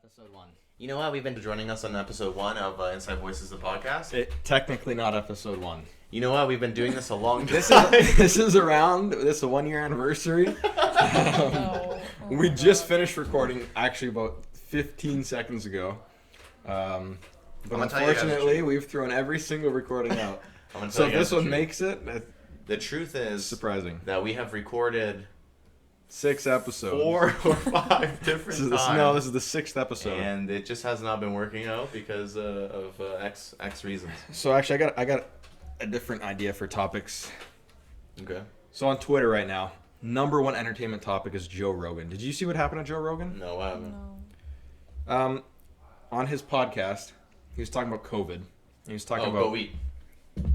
Episode 1. You know what? We've been joining us on episode 1 of Inside Voices, the podcast. Technically not episode 1. You know what? We've been doing this a long time. This is a 1-year anniversary. We just finished recording actually about 15 seconds ago. But unfortunately, we've thrown every single recording out. So if this one makes it, the truth is surprising that we have recorded 6 episodes. 4 or 5 different times. This is the 6th episode. And it just has not been working out because of X reasons. So actually, I got a different idea for topics. Okay. So on Twitter right now, number 1 entertainment topic is Joe Rogan. Did you see what happened to Joe Rogan? No, I haven't. No. On his podcast, he was talking about COVID. He was talking about go eat.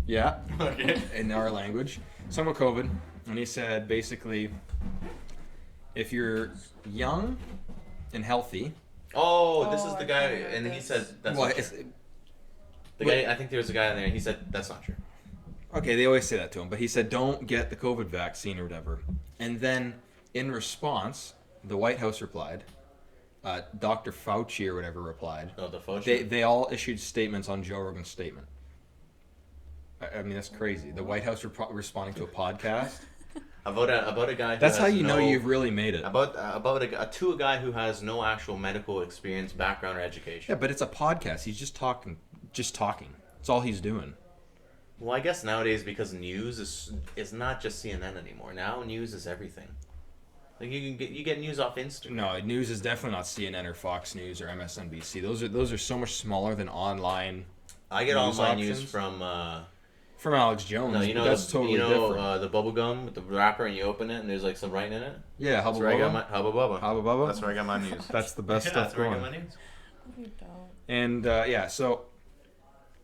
Yeah. Okay. In our language. Talking about COVID, and he said basically, if you're young and healthy. Oh, this is the guy, and he said that's not true. Guy, I think there was a guy in there, and he said that's not true. Okay, they always say that to him, but he said don't get the COVID vaccine or whatever. And then, in response, the White House replied, Dr. Fauci or whatever replied. Oh, the Fauci. They all issued statements on Joe Rogan's statement. I mean, that's crazy. The White House responding to a podcast. About a guy. That's how you know you've really made it. To a guy who has no actual medical experience, background, or education. Yeah, but it's a podcast. He's just talking. That's all he's doing. Well, I guess nowadays because news is not just CNN anymore. Now news is everything. Like you get news off Instagram. No, news is definitely not CNN or Fox News or MSNBC. Those are so much smaller than online. I get news online options. news from Alex Jones. No, you know that's totally different. The bubble gum with the wrapper, and you open it, and there's like some writing in it. Yeah, Hubba Bubba. Hubba Bubba. That's where I got my news. That's the best stuff That's where I going. got my news. You don't. And so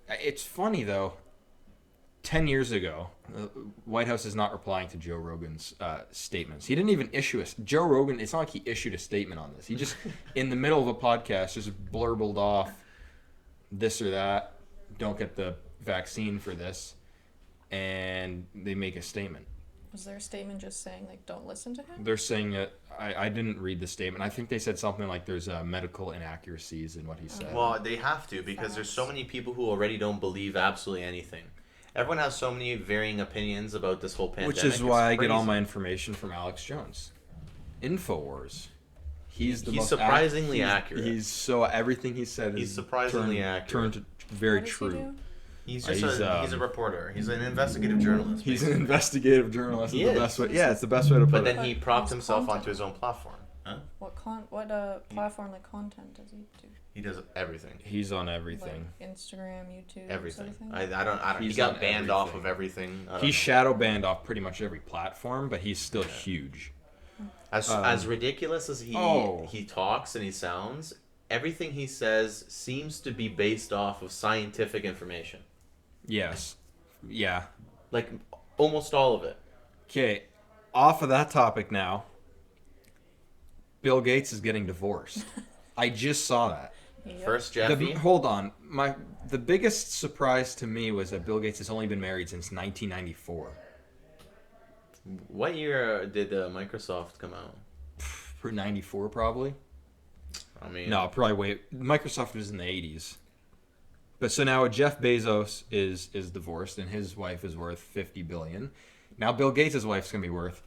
it's funny though. 10 years ago, the White House is not replying to Joe Rogan's statements. He didn't even issue Joe Rogan, it's not like he issued a statement on this. He just, in the middle of a podcast, just blurbled off this or that, don't get the vaccine for this, and they make a statement. Was their statement just saying, like, don't listen to him? They're saying that, I didn't read the statement. I think they said something like there's medical inaccuracies in what he said. Well, they have to, because there's so many people who already don't believe absolutely anything. Everyone has so many varying opinions about this whole pandemic. Which is why I get all my information from Alex Jones. InfoWars. He's surprisingly accurate. He's so everything he said is surprisingly accurate. Turned very What does true. he do? He's a reporter. He's an investigative journalist. He's an investigative journalist. He is is. the best way. Yeah, it's the best way to put But it. then he propped himself onto his own platform. Huh? What platform, like, content does he do? He does everything. He's on everything. Like Instagram, YouTube, Everything. Sort of thing? I don't. He He's got on banned everything. off of everything. He's shadow banned off pretty much every platform, but he's still huge. As ridiculous as he talks and he sounds, everything he says seems to be based off of scientific information. Yes. Yeah. Like almost all of it. Okay. Off of that topic now. Bill Gates is getting divorced. I just saw that. Yep. First Jeffy. Hold on. The biggest surprise to me was that Bill Gates has only been married since 1994. What year did Microsoft come out? For 94 probably. I mean, No, probably Microsoft was in the 80s. But so now Jeff Bezos is divorced and his wife is worth $50 billion. Now Bill Gates' wife's gonna be worth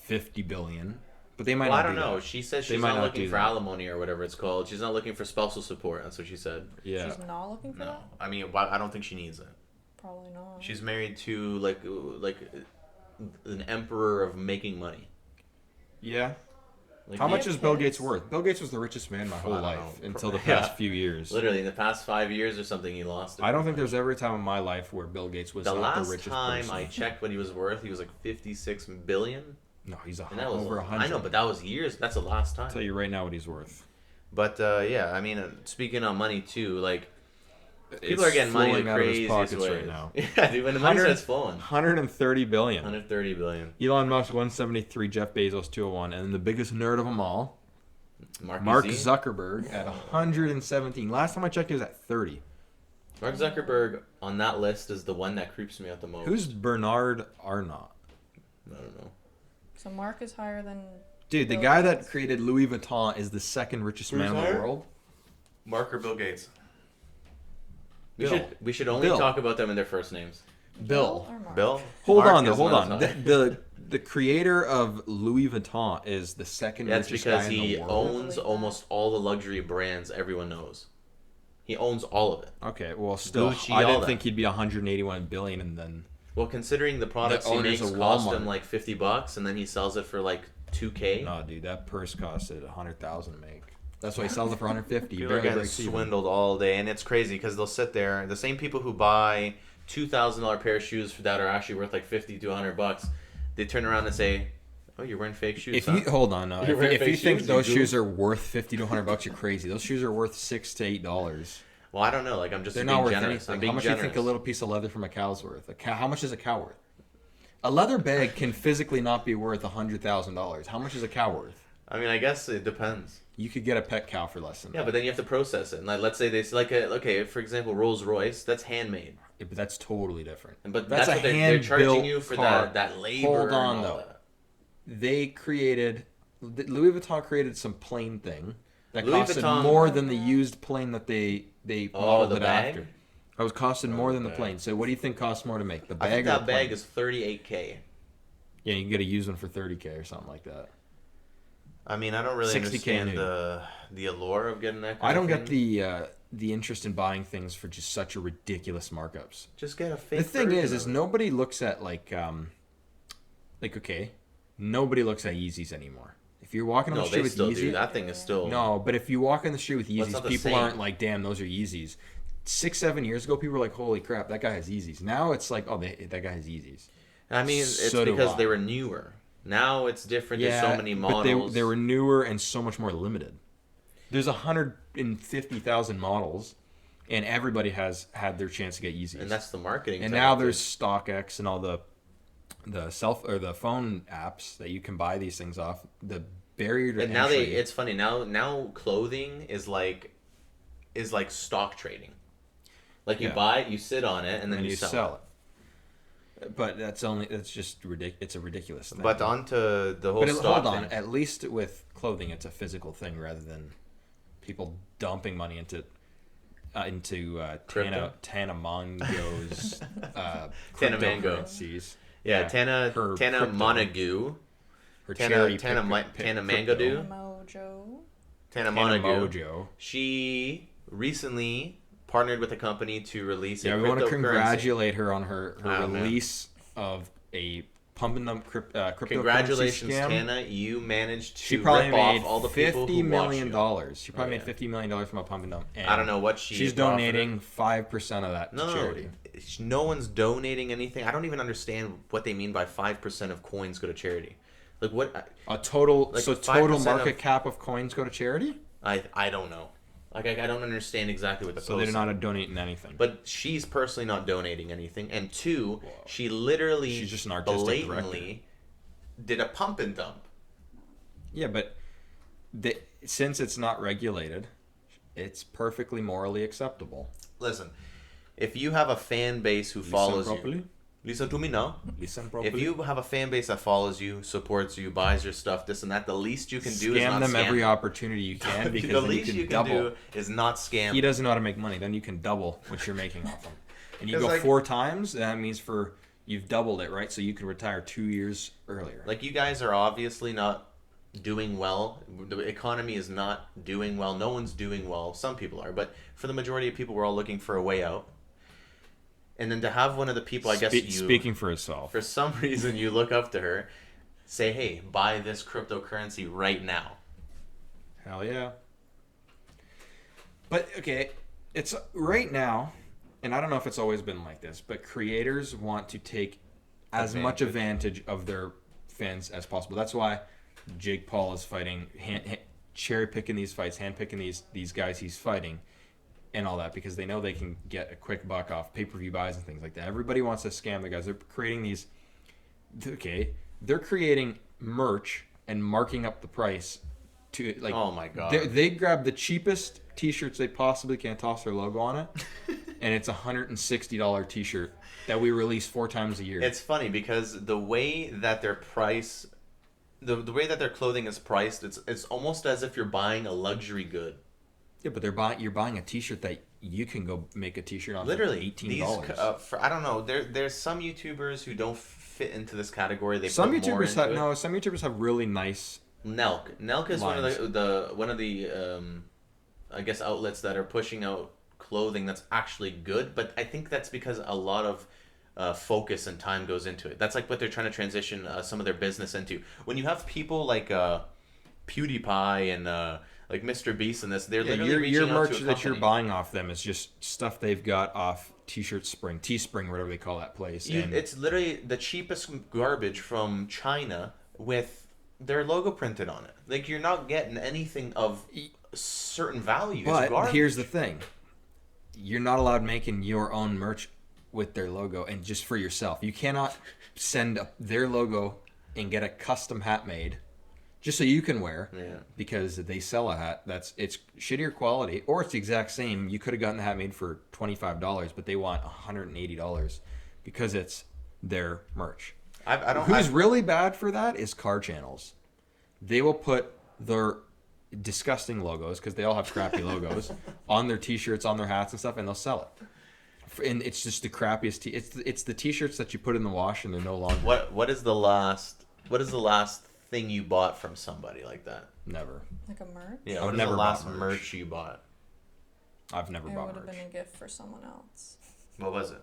$50 billion. But they might not. I don't know. She says she's not looking for that. alimony or whatever it's called. She's not looking for spousal support. That's what she said. Yeah. She's not looking for No, that? I mean, I don't think she needs it. Probably not. She's married to like an emperor of making money. Yeah. Like, How much is Bill kids? Gates worth? Bill Gates was the richest man my whole I don't life know. until the Yeah. past few years. Literally, in the past 5 years or something, he lost it. I don't think there's ever a time in my life where Bill Gates was The not the last richest time person. I checked what he was worth, he was like 56 billion. No, he's And that was over 100. I know, but that was years. That's the last time. I'll tell you right now what he's worth. But yeah, I mean, speaking on money too, like people It's are getting money flowing the out of his craziest pockets ways right now. Yeah, dude, when the money starts flowing, 130 billion. 130 billion. Elon Musk 173, Jeff Bezos 201, and then the biggest nerd of them all, Mark Z. Zuckerberg at 117. Last time I checked, he was at 30. Mark Zuckerberg on that list is the one that creeps me out the most. Who's Bernard Arnault? I don't know. So Mark is higher than... Dude, the Bill guy Gates? that created Louis Vuitton is the second richest man in the higher? world. Mark or Bill Gates? Bill. We should only Bill. talk about them in their first names. Bill. or Mark? Bill. Hold Mark on, though. is Hold not on. a tie. The creator of Louis Vuitton is the second That's richest because guy in he the world. owns almost all the luxury brands everyone knows. He owns all of it. Okay, well, still, Gucci, I all didn't that. think he'd be 181 billion, and then Well, considering the products The he owners makes of cost Walmart. him like $50, and then he sells it for like $2K. no, dude, that purse costed 100,000 to make. That's why he sells it for 150. People are getting swindled all day, and it's crazy because they'll sit there. The same people who buy $2,000 pair of shoes that are actually worth like $50 to $100, they turn around and say, "Oh, you're wearing fake shoes." If huh? you hold on, no, You're wearing if you fake think shoes, those you shoes goof. are worth $50 to $100, you're crazy. Those shoes are worth $6 to $8. Well, I don't know. Like I'm just They're being not worth generous. I'm anything. being How much generous. do you think a little piece of leather from a cow's worth? How much is a cow worth? A leather bag can physically not be worth $100,000. How much is a cow worth? I mean, I guess it depends. You could get a pet cow for less than Yeah, that. but then you have to process it. And like, let's say they okay, for example, Rolls Royce, that's handmade. Yeah, but that's totally different. But That's that's a what they're charging hand-built you for car. that labor. Hold on, and all though. that. They created Louis Vuitton created some plane thing that Louis costed Vuitton- more than the used plane that they Oh, modeled the it bag? after. It was costed more than the bag. plane. So what do you think costs more to make, the I bag think or that the bag plane? is $38K. Yeah, you can get a used one for $30K or something like that. I mean, I don't really 60K understand new. the allure of getting that. I don't of get thing. the interest in buying things for just such a ridiculous markups. Just get a fake. The thing is version of it. nobody looks at okay, nobody looks at Yeezys anymore. If you're walking on No, the street they with still Yeezys, do. That thing is still. no, but if you walk in the street with Well, it's Yeezys, not the people same. aren't like, damn, those are Yeezys. 6-7 years ago, people were like, holy crap, that guy has Yeezys. Now it's like, oh, that guy has Yeezys. I mean, it's So do because I. they were newer. Now it's different. Yeah, There's so many but models. they were newer and so much more limited. There's 150,000 models, and everybody has had their chance to get Yeezys. and that's the marketing. And type now of there's thing. StockX and all the phone apps that you can buy these things off. The barrier to And now entry. it's funny. Now clothing is like stock trading. Like you Yeah. buy it, you sit on it, and then and you you sell sell it. But that's just ridiculous. It's a ridiculous thing. But onto the whole But stock hold on, thing. at least with clothing, it's a physical thing rather than people dumping money into Crypto? Tana Mongeau's Tana Mongeau. cryptocurrencies. Yeah, Tana her Tana crypto. Mongeau. Her Tana- cherry Tana pick- Mi- pick Tana crypto. Mongeau. Mojo. Tana Tana Mongeau. Mongeau. She recently partnered with a company to release Yeah, a we want to cryptocurrency. congratulate her on her Oh, man. release of a pump and dump cryptocurrency Congratulations, scam. Tana! You managed She to probably rip made off all the people $50 who million. watch you. She probably Oh, made yeah. $50 million from a pump and dump. And I don't know what she's profited. donating 5% of that to No, charity. no one's donating anything. I don't even understand what they mean by 5% of coins go to charity. Like what? A total Like total 5% market of- cap of coins go to charity, I don't know. Like I don't understand exactly what the so post. they're not donating anything. But she's personally not donating anything, and two, she literally She's just an artistic blatantly did a pump and dump. Yeah, but since it's not regulated, it's perfectly morally acceptable. Listen, if you have a fan base who follows Listen properly. you, listen to me now. Listen properly. If you have a fan base that follows you, supports you, buys your stuff, this and that, the least you can do is scam not them scam every them. opportunity you can, because The then you least can you can double. do is not scam. He doesn't know how to make money. Then you can double what you're making off him. And you It's go like- 4 times. That means you've doubled it, right? So you can retire 2 years earlier. Like you guys are obviously not doing well. The economy is not doing well. No one's doing well. Some people are, but for the majority of people, we're all looking for a way out. And then to have one of the people, I guess you Speaking for itself. for some reason you look up to her, say, "Hey, buy this cryptocurrency right now." Hell yeah. But okay, it's right now, and I don't know if it's always been like this, but creators want to take as much advantage of their fans as possible. That's why Jake Paul is fighting, cherry picking these fights, hand picking these guys he's fighting, and all that, because they know they can get a quick buck off pay-per-view buys and things like that. Everybody wants to scam the guys. They're creating these. Okay, they're creating merch and marking up the price to like. Oh my god. They grab the cheapest T-shirts they possibly can, toss their logo on it, and it's $160 T-shirt that we release 4 times a year. It's funny because the way that their price, the way that their clothing is priced, it's almost as if you're buying a luxury good. Yeah, but you're buying a T-shirt that you can go make a T-shirt on Literally, for $18. for I don't know. There's some YouTubers who don't fit into this category. They Some put more YouTubers into have it. Some YouTubers have really nice. Nelk is one Lines. of the I guess outlets that are pushing out clothing that's actually good, but I think that's because a lot of focus and time goes into it. That's like what they're trying to transition some of their business into. When you have people like PewDiePie and like Mr. Beast and this, they're Yeah, literally your reaching out merch to a that you're company. buying off them is just stuff they've got off Teespring, whatever they call that place. And It's literally the cheapest garbage from China with their logo printed on it. Like, you're not getting anything of certain value. It's but garbage. here's the thing: you're not allowed making your own merch with their logo and just for yourself. You cannot send their logo and get a custom hat made just so you can wear. Yeah. Because they sell a hat it's shittier quality, or it's the exact same. You could have gotten the hat made for $25, but they want $180 because it's their merch. Who's really bad for that is car channels. They will put their disgusting logos, because they all have crappy logos, on their T-shirts, on their hats and stuff, and they'll sell it. And it's just the crappiest. It's the T-shirts that you put in the wash and they're no longer. What is the last thing you bought from somebody like that? Never. Like a merch? Yeah, I've what is never the last bought merch. merch. You bought? I've never It bought would have merch. been a gift for someone else. What was it?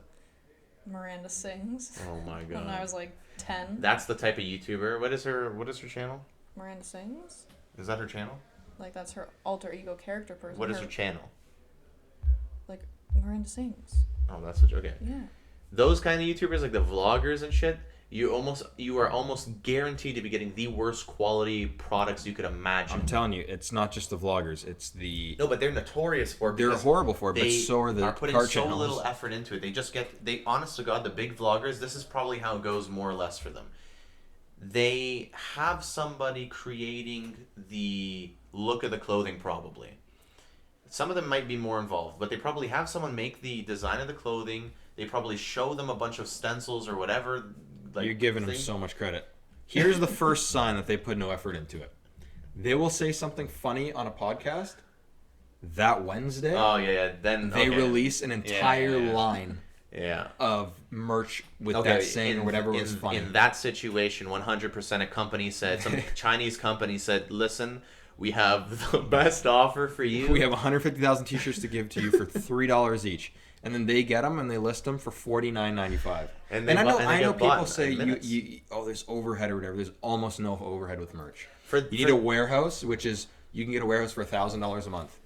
Miranda Sings. Oh my god. When I was like 10. That's the type of YouTuber. What is her channel? Miranda Sings? Is that her channel? Like, that's her alter ego character person. What is her channel? Like, Miranda Sings. Oh, that's what. Okay. Yeah. Those kind of YouTubers, like the vloggers and shit, you are almost guaranteed to be getting the worst quality products you could imagine. I'm telling you, it's not just the vloggers. It's the. No, but they're notorious for it. They're because horrible for it, but they so are the are putting car so channels. little effort into it. They honest to God, the big vloggers, this is probably how it goes more or less for them. They have somebody creating the look of the clothing, probably. Some of them might be more involved, but they probably have someone make the design of the clothing. They probably show them a bunch of stencils or whatever. Like, You're giving them thing. so much credit. Here's the first sign that they put no effort into it. They will say something funny on a podcast. That Wednesday, Oh yeah. Then they okay. release an entire yeah. line Yeah. of merch with Okay, that saying or whatever was funny. In that situation, 100% a company said, some Chinese company said, listen, we have the best offer for you. We have 150,000 T-shirts to give to you for $3 each, and then they get them and they list them for $49.95. And I know get bought people in say minutes. there's overhead or whatever. There's almost no overhead with merch. For- You need for- a warehouse, which is you can get a warehouse for $1,000 a month,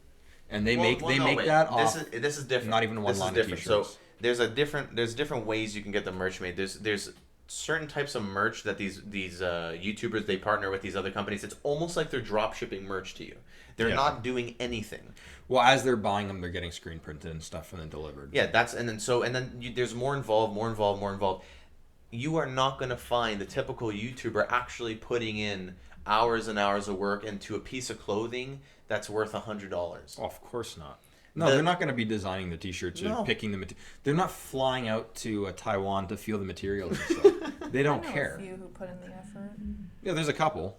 and they make that off. This is different. not even one This is line of different. So T-shirts. there's different ways you can get the merch made. There's certain types of merch that these YouTubers, they partner with these other companies. It's almost like they're drop shipping merch to you. They're Yeah. not doing anything. Well, as they're buying them, they're getting screen printed and stuff, and then delivered. Yeah, there's more involved. You are not going to find the typical YouTuber actually putting in hours and hours of work into a piece of clothing that's worth $100. Oh, of course not. No, The- they're not going to be designing the T-shirts or No. picking the material. They're not flying out to Taiwan to feel the materials and stuff. They don't I know care. a few who put in the effort. Yeah, there's a couple.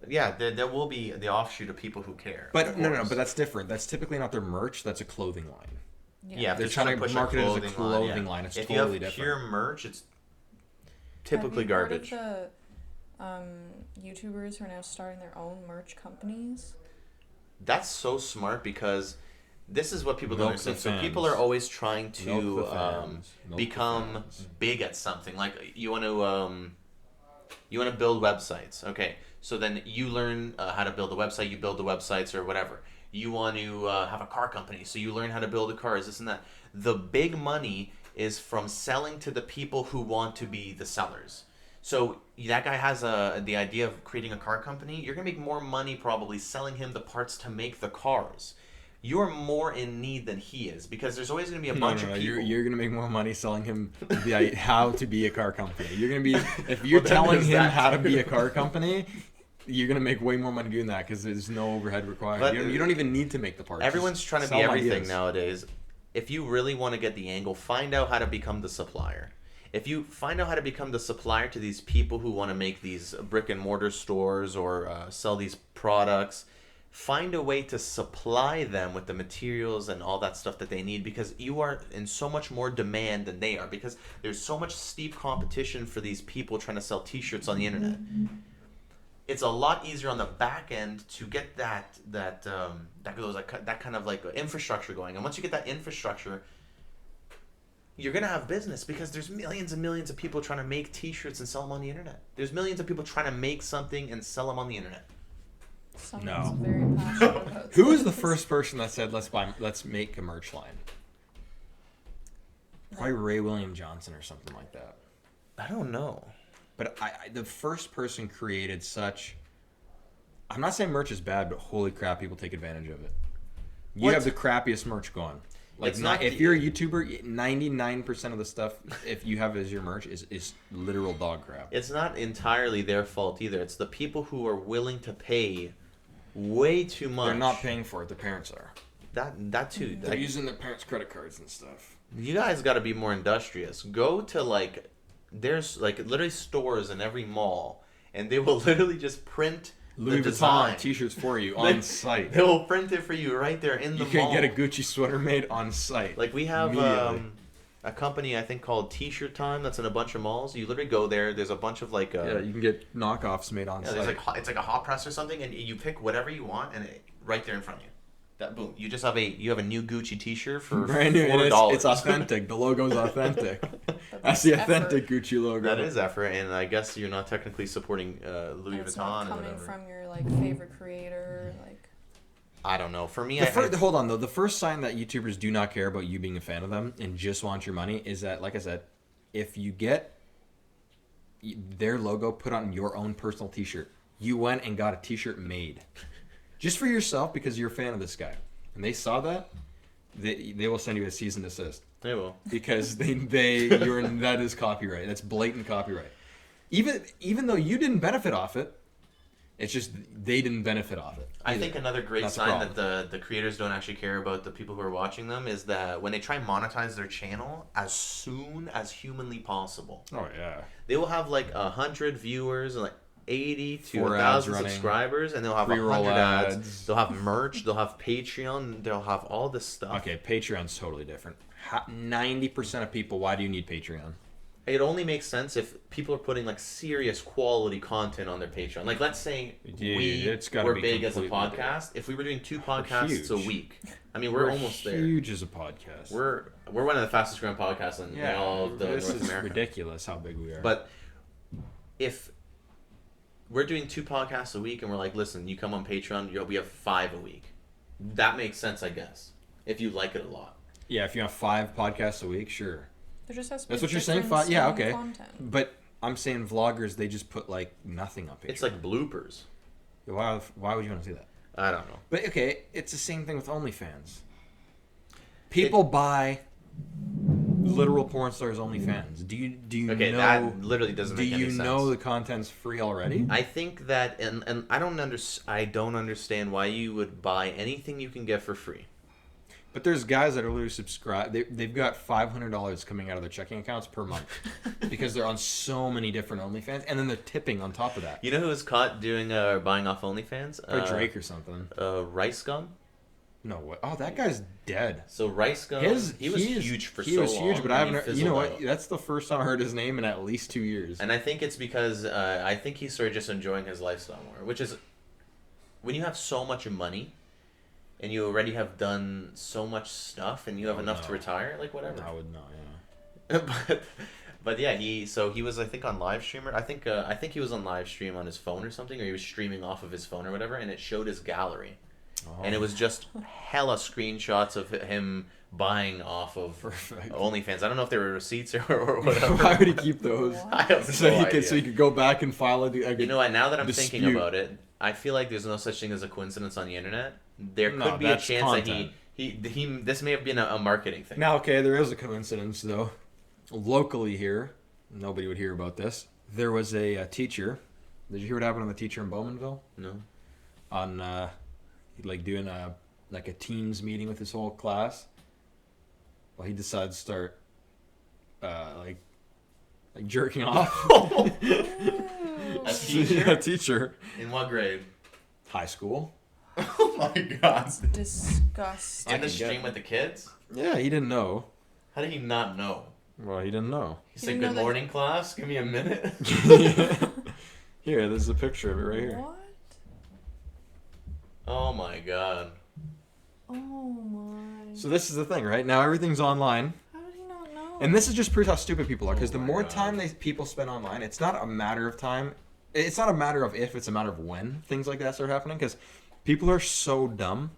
Yeah, there will be the offshoot of people who care. But of no, course. but that's different. That's typically not their merch. That's a clothing line. Yeah, if They're it's trying gonna to push market it as a clothing clothing line. It's if totally you have different. pure merch, it's typically garbage. Have you heard of the YouTubers who are now starting their own merch companies? That's so smart because this is what people don't Milk the understand. So fans. people are always trying Milk the to fans. Milk the become fans. big at something. Like you want to build websites. Okay, so then you learn how to build a website. You build the websites or whatever. You want to have a car company, so you learn how to build the cars. This and that. The big money is from selling to the people who want to be the sellers. So that guy has the idea of creating a car company. You're gonna make more money probably selling him the parts to make the cars. You're more in need than he is because there's always gonna be a bunch of people. You're gonna make more money selling him how to be a car company. You're gonna be if you're Well, then telling there's him that how to too. be a car company. You're gonna make way more money doing that because there's no overhead required. But You don't even need to make the parts. Everyone's Just trying to sell be them everything ideas. nowadays. If you really want to get the angle, find out how to become the supplier. If you find out how to become the supplier to these people who want to make these brick and mortar stores or sell these products, find a way to supply them with the materials and all that stuff that they need, because you are in so much more demand than they are, because there's so much steep competition for these people trying to sell t-shirts on the internet. It's a lot easier on the back end to get that kind of like infrastructure going, and once you get that infrastructure, you're gonna have business, because there's millions and millions of people trying to make t-shirts and sell them on the internet. There's millions of people trying to make something and sell them on the internet. Someone's very passionate about Who was the this. first person that said let's make a merch line? Probably Ray William Johnson or something like that. I don't know. But the first person created such. I'm not saying merch is bad, but holy crap, people take advantage of it. You What? have the crappiest merch going. Like, It's not if the- you're a YouTuber, 99% of the stuff, if you have as your merch, is literal dog crap. It's not entirely their fault either. It's the people who are willing to pay way too much. They're not paying for it. The parents are. That too. They're Like, using their parents' credit cards and stuff. you guys got to be more industrious. Go to like, there's like literally stores in every mall, and they will literally just print Louis the Vuitton design. t-shirts for you They- on site. They will print it for you right there in the You can mall. get a Gucci sweater made on site. Like we have Immediately. a company I think called T-shirt Time that's in a bunch of malls. You literally go there. There's a bunch of like Yeah, you can get knockoffs made on yeah, there's site. like it's like a hot press or something, and you pick whatever you want, and right there in front of you. That boom, you just have a new Gucci T-shirt for Brand new, and $4. it's authentic. The logo's authentic. But That's the effort. authentic Gucci logo. That is effort, and I guess you're not technically supporting Louis And it's Vuitton not or coming whatever. from your like favorite creator. Like, I don't know. For me, Hold on though. The first sign that YouTubers do not care about you being a fan of them and just want your money is that, like I said, if you get their logo put on your own personal T-shirt, you went and got a T-shirt made just for yourself because you're a fan of this guy, and they saw that, they will send you a cease and desist they will. because that is copyright. That's blatant copyright. Even though you didn't benefit off it, it's just they didn't benefit off it. I either. think another great That's the sign that problem. the creators don't actually care about the people who are watching them is that when they try and monetize their channel as soon as humanly possible, Oh yeah. they will have like 100 viewers and like 80 to 4 ads 1,000 running. subscribers, and they'll have Pre-roll 100 ads. ads. They'll have merch. They'll have Patreon. They'll have all this stuff. Okay, Patreon's totally different. 90% of people, why do you need Patreon? It only makes sense if people are putting like serious quality content on their Patreon. Like, let's say Dude, it's gotta we're be big as a completely podcast. If we were doing 2 podcasts a huge. week, I mean, we're almost there. Huge as a podcast. We're one of the fastest growing podcasts in all of the this North is America. ridiculous how big we are. But if we're doing 2 podcasts a week and we're like, listen, you come on Patreon, we have 5 a week. That makes sense, I guess, if you like it a lot. yeah, if you have 5 podcasts a week, sure. there just has to be That's what you're saying. difference Yeah, in okay. Content. But I'm saying vloggers, they just put like nothing on Patreon. It's like bloopers. Why would you want to do that? I don't know. But okay, it's the same thing with OnlyFans. People buy literal porn stars OnlyFans. Do you Okay, know? that literally doesn't Do make any you sense. know the content's free already? I think that, and I don't understand why you would buy anything you can get for free. But there's guys that are literally subscribed. They've got $500 coming out of their checking accounts per month because they're on so many different OnlyFans, and then they're tipping on top of that. You know who was caught doing buying off OnlyFans? Or Drake or something. Rice Gum. No way. Oh, that guy's dead. So Rice Gum, he was huge for so long. He was huge, but I and haven't he heard. You know fizzled what? out. That's the first time I heard his name in at least 2 years. And I think it's because I think he started just enjoying his lifestyle more, which is when you have so much money and you already have done so much stuff and you have enough to retire, like whatever. I would know, yeah. but yeah, he was I think on live streamer. I think he was on live stream on his phone or something, or he was streaming off of his phone or whatever, and it showed his gallery. Oh, And it was just hella screenshots of him buying off of perfect. OnlyFans. I don't know if they were receipts or whatever. Why would he keep those? I have So no he idea. could go back and file a You know what? Now that I'm thinking dispute. about it, I feel like there's no such thing as a coincidence on the internet. There No, could be a that's chance content. that he this may have been a marketing thing. Now, okay, there is a coincidence though. Locally here, nobody would hear about this. There was a teacher. Did you hear what happened on the teacher in Bowmanville? No. On like doing a teams meeting with his whole class. Well, he decided to start like jerking off. A teacher? A teacher. In what grade? High school. Oh my god. Disgusting. In the I can get stream it. with the kids? Yeah, he didn't know. How did he not know? Well, he didn't know. He He said, didn't know good that- morning, class. Give me a minute. Here, there's a picture of it right here. What? Oh my god. Oh my. So this is the thing, right? Now everything's online. How did he not know? And this is just proves how stupid people are. Because Oh the my more God. time people spend online, it's not a matter of time. It's not a matter of if, it's a matter of when things like that start happening. Because people are so dumb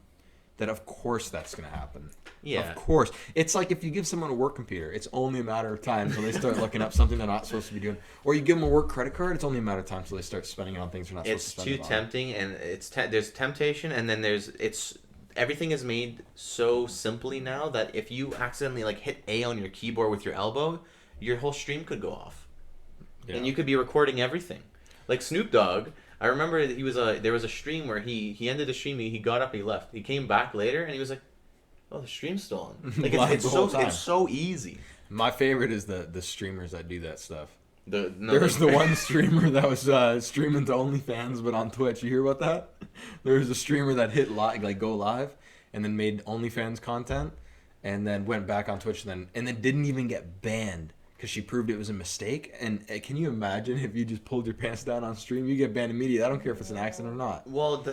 that of course that's going to happen. Yeah. Of course. It's like if you give someone a work computer, it's only a matter of time until they start looking up something they're not supposed to be doing. Or you give them a work credit card, it's only a matter of time until they start spending it on things they're not It's supposed to spend too it on. tempting, and there's temptation, and then it's everything is made so simply now that if you accidentally like hit A on your keyboard with your elbow, your whole stream could go off, Yeah. and you could be recording everything. Like Snoop Dogg, I remember that there was a stream where he ended the stream, he got up, he left, he came back later, and he was like, "Oh, the stream's still on." Like Live it's the whole time. so easy. My favorite is the streamers that do that stuff. No, There's the one streamer that was streaming to OnlyFans, but on Twitch. You hear about that? There was a streamer that hit go live, and then made OnlyFans content, and then went back on Twitch, and then didn't even get banned because she proved it was a mistake. And can you imagine if you just pulled your pants down on stream? You get banned immediately. I don't care if it's an accident or not. Well,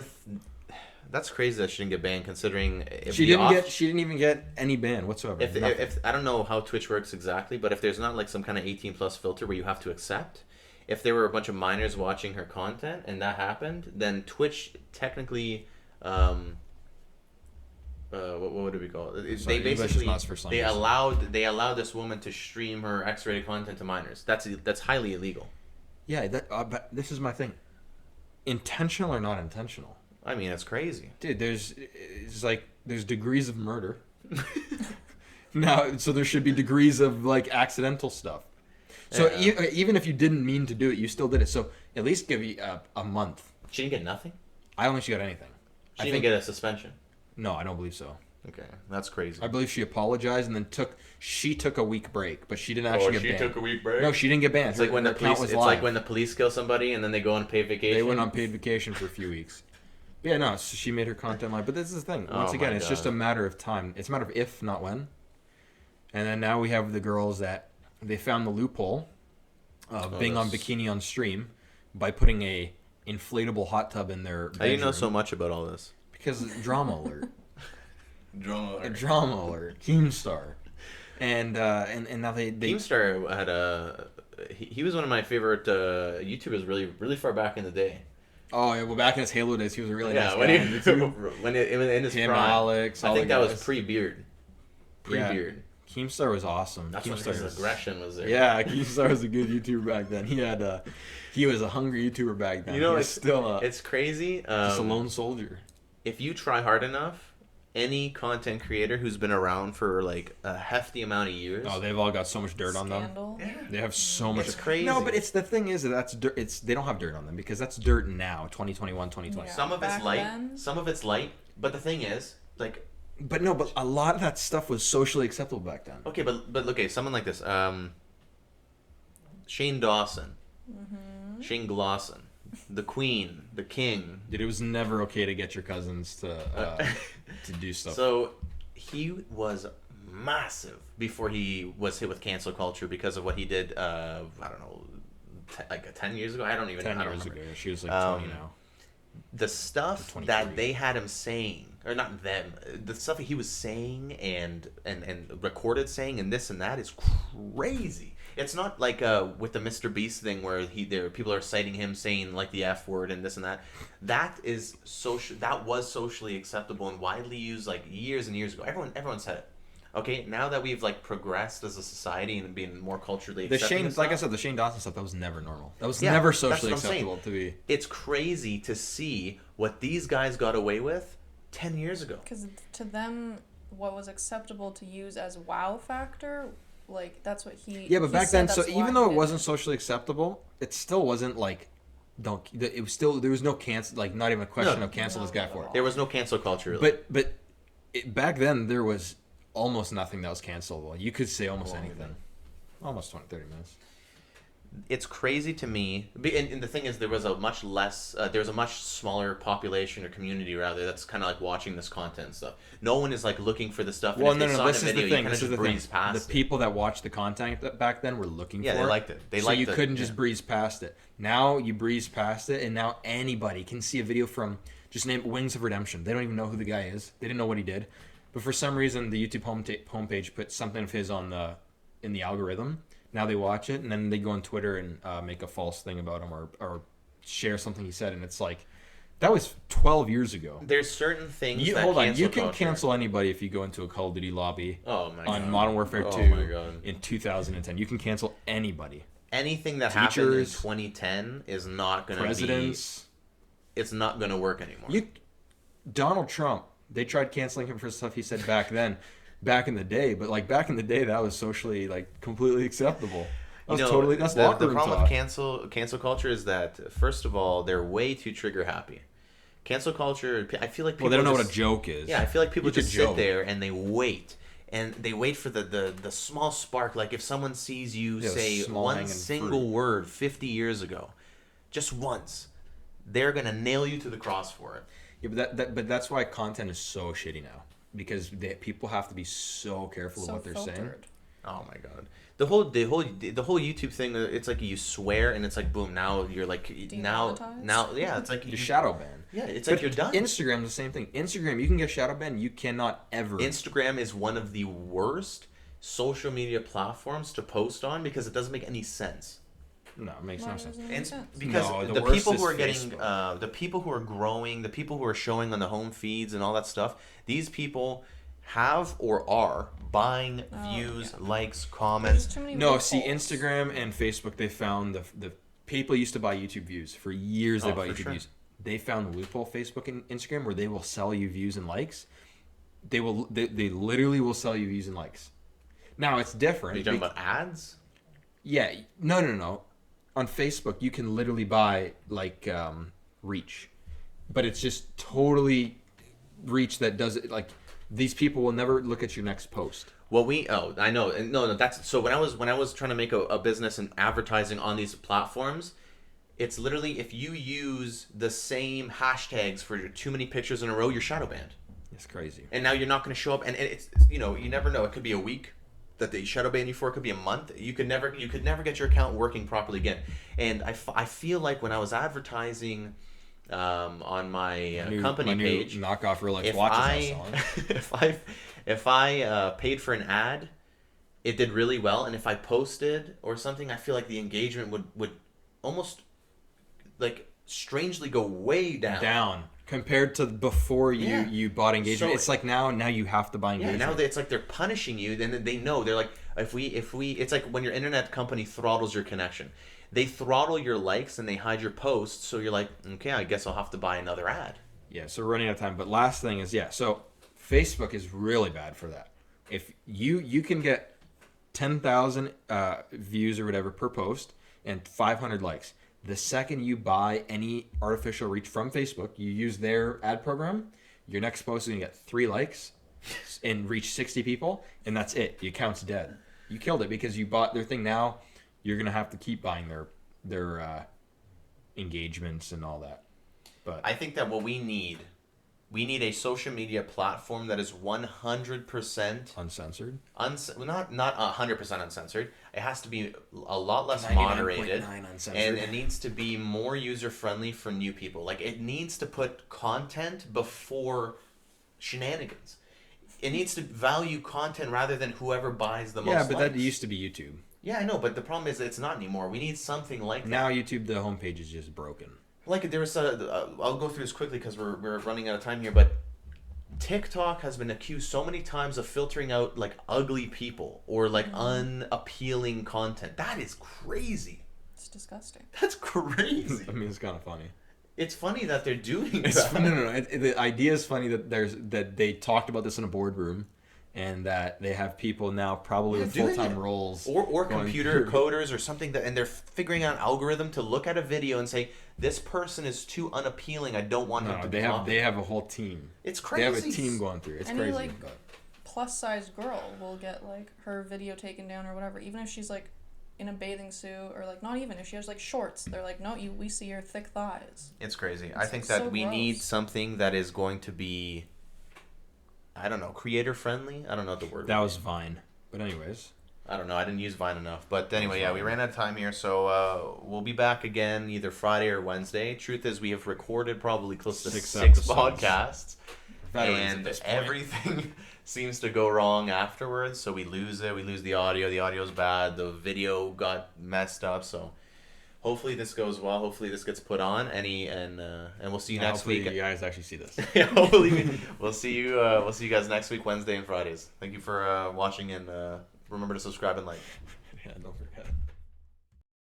that's crazy that she didn't get banned, considering She didn't even get any ban whatsoever. If I don't know how Twitch works exactly, but if there's not like some kind of 18+ filter where you have to accept, if there were a bunch of minors watching her content and that happened, then Twitch technically, what would it be called? Sorry, They English is basically not for some they reason. allowed this woman to stream her X-rated content to minors. That's highly illegal. Yeah, but this is my thing. Intentional or not intentional? I mean, it's crazy. Dude, there's degrees of murder. Now, so there should be degrees of like accidental stuff. So Yeah. even if you didn't mean to do it, you still did it. So at least give you a month. She didn't get nothing. I don't think she got anything. She didn't get a suspension. No, I don't believe so. Okay, that's crazy. I believe she apologized and then took a week break, but she didn't actually get banned. a week break. No, she didn't get banned. It's like when the Her account police. was It's live. like when the police kill somebody and then they go on paid vacation. They went on paid vacation for a few weeks. Yeah, no, so she made her content live. But this is the thing. Once Oh again, my it's just God. a matter of time. It's a matter of if, not when. And then now we have the girls that they found the loophole of being on that's- bikini on stream by putting a inflatable hot tub in their bedroom. How do you know so much about all this? Because drama alert. Drama. Drama alert. Keemstar. And now they Keemstar had he was one of my favorite YouTubers really far back in the day. Oh yeah, well back in his Halo days he was a really nice when guy he, on YouTube. in his Him, prime. Alex, I all think the that was guys. pre-beard. Pre-beard. Keemstar was awesome. That's when Keemstar his was- aggression was there. Yeah, Keemstar was a good YouTuber back then. He was a hungry YouTuber back then. You know, He's it's still it's crazy. just a lone soldier. If you try hard enough, any content creator who's been around for like a hefty amount of years. Oh, they've all got so much dirt on them. Scandal. They have so much. It's crazy. No, but it's the thing is that that's dirt. They don't have dirt on them because that's dirt now, 2021, 2020. Yeah. Some of it's Back light. then- Some of it's light. But the thing is, like, But no, but a lot of that stuff was socially acceptable back then. okay, but okay, someone like this, Shane Dawson, Shane Glosson, the Queen, the King. Dude, it was never okay to get your cousins to do stuff. So he was massive before he was hit with cancel culture because of what he did. I don't know, like 10 years ago. I don't even. 10 I don't years remember. ago, she was like 20 now. The stuff 23. that they had him saying, or not them, the stuff that he was saying and recorded saying and this and that is crazy. It's not like with the Mr. Beast thing where people are citing him saying like the F word and this and that. That was socially acceptable and widely used like years and years ago. Everyone said it. Okay, now that we've like progressed as a society and being more culturally The accepting Shane, of like I stuff, said, the Shane Dawson stuff that was never normal. That was Yeah, never that's socially what I'm saying. acceptable to be. it's crazy to see what these guys got away with 10 years ago. Because to them, what was acceptable to use as wow factor, like that's what he. Yeah, but he back said then, so that's why even though he it did wasn't socially acceptable, it still wasn't like, it was still, there was no cancel, like not even a question No. of cancel this guy for it. There was no cancel culture. Really. But back then there was almost nothing that was cancelable. You could say almost How long anything. Almost 20, 30 minutes. It's crazy to me, and the thing is, there was a much less, there's a much smaller population or community rather that's kind of like watching this content and stuff. No one is like looking for the stuff. Well, and if they saw this it in is a video, the thing. you kind This of is just the thing. breeze past The it. people that watched the content back then were looking Yeah, for they it. liked it. So you couldn't just breeze past it. Now you breeze past it, and now anybody can see a video from, just name Wings of Redemption. They don't even know who the guy is. They didn't know what he did. But for some reason, the YouTube homepage put something of his in the algorithm. Now they watch it, and then they go on Twitter and make a false thing about him or share something he said, and it's like, that was 12 years ago. There's certain things that Hold on, cancel you can culture. cancel anybody if you go into a Call of Duty lobby Oh my on God. Modern Warfare 2 Oh my God. in 2010. You can cancel anybody. Anything that happened in Teachers, 2010 is not going to be. Presidents. It's not going to work anymore. Donald Trump, they tried canceling him for stuff he said back then, back in the day. But like back in the day, that was socially like completely acceptable. That was that's the locker room problem talk. with cancel culture is that, first of all, they're way too trigger happy. Cancel culture, I feel like people Well, they don't know just, what a joke is. Yeah, I feel like people You could just joke. sit there and they wait. And they wait for the small spark. Like if someone sees you say small one hanging single fruit. word 50 years ago, just once, they're going to nail you to the cross for it. Yeah, but that's why content is so shitty now, because people have to be so careful of what they're saying. Oh my God. The whole YouTube thing, it's like you swear and it's like boom, now you're like now yeah, it's like You're shadow banned. Yeah, it's But like you're done. Instagram's the same thing. Instagram, you can get shadow banned. You cannot ever. Instagram is one of the worst social media platforms to post on because it doesn't make any sense. No, it makes no sense. Because No, the the worst people who is are getting, Facebook. the people who are growing, the people who are showing on the home feeds and all that stuff, these people have or are buying views, likes, comments. No, see, Instagram and Facebook, they found the people used to buy YouTube views for years. They bought YouTube views. They found the loophole, Facebook and Instagram, where they will sell you views and likes. They literally will sell you views and likes. Now it's different. Are you talking about ads? Yeah, no. On Facebook, you can literally buy like reach, but it's just totally reach that does it. Like these people will never look at your next post. Well, I know, and no, that's so. When I was trying to make a business and advertising on these platforms, it's literally if you use the same hashtags for too many pictures in a row, you're shadow banned. It's crazy. And now you're not going to show up, and it's you never know. It could be a week that they shadow ban you for. It could be a month. You could never get your account working properly again. And I feel like when I was advertising on my company page, knockoff Rolex watches if I paid for an ad, it did really well. And if I posted or something, I feel like the engagement would almost like strangely go way down. Compared to before you bought engagement. So, it's like now you have to buy engagement. Yeah, now it's like they're punishing you, and they know. They're like, if we it's like when your internet company throttles your connection. They throttle your likes and they hide your posts, so you're like, okay, I guess I'll have to buy another ad. Yeah, so we're running out of time. But last thing is, so Facebook is really bad for that. If you can get 10,000 views or whatever per post and 500 likes. The second you buy any artificial reach from Facebook, you use their ad program, your next post is going to get 3 likes and reach 60 people, and that's it. Your account's dead. You killed it because you bought their thing. Now you're going to have to keep buying their engagements and all that. But I think that what we need a social media platform that is 100% uncensored. Not 100% uncensored. It has to be a lot less moderated, and it needs to be more user friendly for new people. Like it needs to put content before shenanigans. It needs to value content rather than whoever buys the most. Yeah, but likes. that used to be YouTube. Yeah, I know, but the problem is it's not anymore. We need something like that. Now YouTube, the homepage is just broken. Like there was I'll go through this quickly because we're running out of time here, but TikTok has been accused so many times of filtering out like ugly people or like unappealing content. That is crazy. It's disgusting. That's crazy. I mean, it's kind of funny. It's funny that they're doing It's that. No. The idea is funny that they talked about this in a boardroom, and that they have people now probably with full-time roles or computer coders or something and they're figuring out an algorithm to look at a video and say this person is too unappealing. I don't want him to. They have a whole team. It's crazy. They have a team going through. It's crazy. Like plus size girl will get like her video taken down or whatever, even if she's like in a bathing suit, or like not even if she has like shorts, they're like, no, we see your thick thighs. It's crazy. It's I think like that so we gross. need something that is going to be, I don't know, creator friendly. I don't know what the word. That would was be. Vine. But anyways. I don't know. I didn't use Vine enough. But anyway, yeah, we ran out of time here, so we'll be back again either Friday or Wednesday. Truth is, we have recorded probably close to 6 episodes. podcasts, Veterans at and this point. everything seems to go wrong afterwards. So we lose it. We lose the audio. The audio's bad. The video got messed up. So hopefully this goes well. Hopefully this gets put on. And we'll see you next Hopefully week. you guys actually see this. Yeah, hopefully we'll see you. We'll see you guys next week, Wednesday and Fridays. Thank you for watching, and remember to subscribe and like. Yeah, don't forget.